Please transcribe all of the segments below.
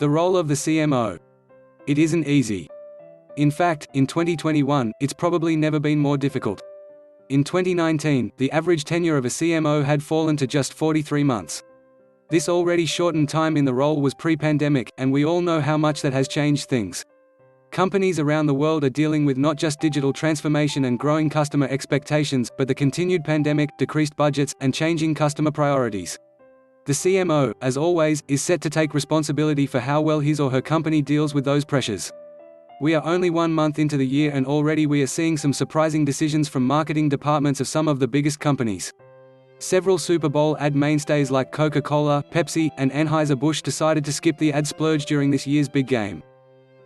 The role of the CMO. It isn't easy. In fact, in 2021, it's probably never been more difficult. In 2019, the average tenure of a CMO had fallen to just 43 months. This already shortened time in the role was pre-pandemic, and we all know how much that has changed things. Companies around the world are dealing with not just digital transformation and growing customer expectations, but the continued pandemic, decreased budgets, and changing customer priorities. The CMO, as always, is set to take responsibility for how well his or her company deals with those pressures. We are only 1 month into the year and already we are seeing some surprising decisions from marketing departments of some of the biggest companies. Several Super Bowl ad mainstays like Coca Cola, Pepsi, and Anheuser-Busch decided to skip the ad splurge during this year's big game.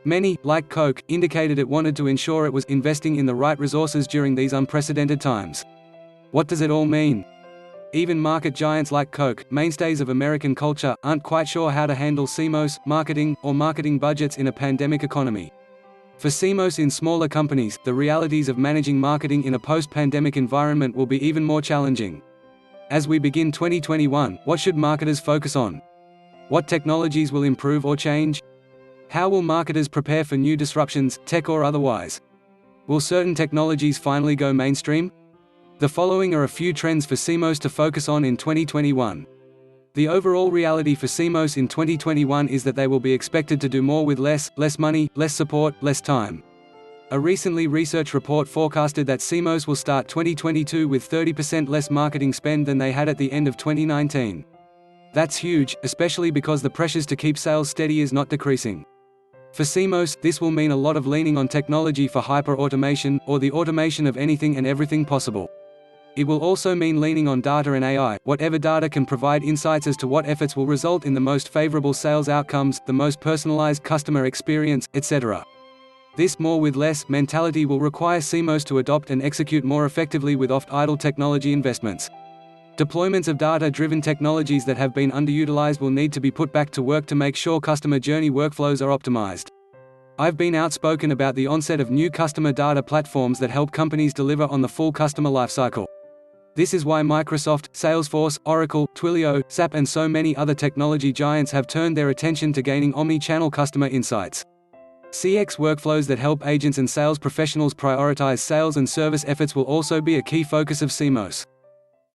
Many, like Coke, indicated it wanted to ensure it was investing in the right resources during these unprecedented times. What does it all mean? Even market giants like Coke, mainstays of American culture, aren't quite sure how to handle CMOs, marketing, or marketing budgets in a pandemic economy. For CMOs in smaller companies, the realities of managing marketing in a post-pandemic environment will be even more challenging. As we begin 2021, what should marketers focus on? What technologies will improve or change? How will marketers prepare for new disruptions, tech or otherwise? Will certain technologies finally go mainstream? The following are a few trends for CMOs to focus on in 2021. The overall reality for CMOs in 2021 is that they will be expected to do more with less money, less support, less time. A recently research report forecasted that CMOs will start 2022 with 30% less marketing spend than they had at the end of 2019. That's huge, especially because the pressures to keep sales steady is not decreasing. For CMOs, this will mean a lot of leaning on technology for hyperautomation, or the automation of anything and everything possible. It will also mean leaning on data and AI, whatever data can provide insights as to what efforts will result in the most favorable sales outcomes, the most personalized customer experience, etc. This more with less mentality will require CMOs to adopt and execute more effectively with oft-idle technology investments. Deployments of data-driven technologies that have been underutilized will need to be put back to work to make sure customer journey workflows are optimized. I've been outspoken about the onset of new customer data platforms that help companies deliver on the full customer lifecycle. This is why Microsoft, Salesforce, Oracle, Twilio, SAP and so many other technology giants have turned their attention to gaining omni-channel customer insights. CX workflows that help agents and sales professionals prioritize sales and service efforts will also be a key focus of CMOs.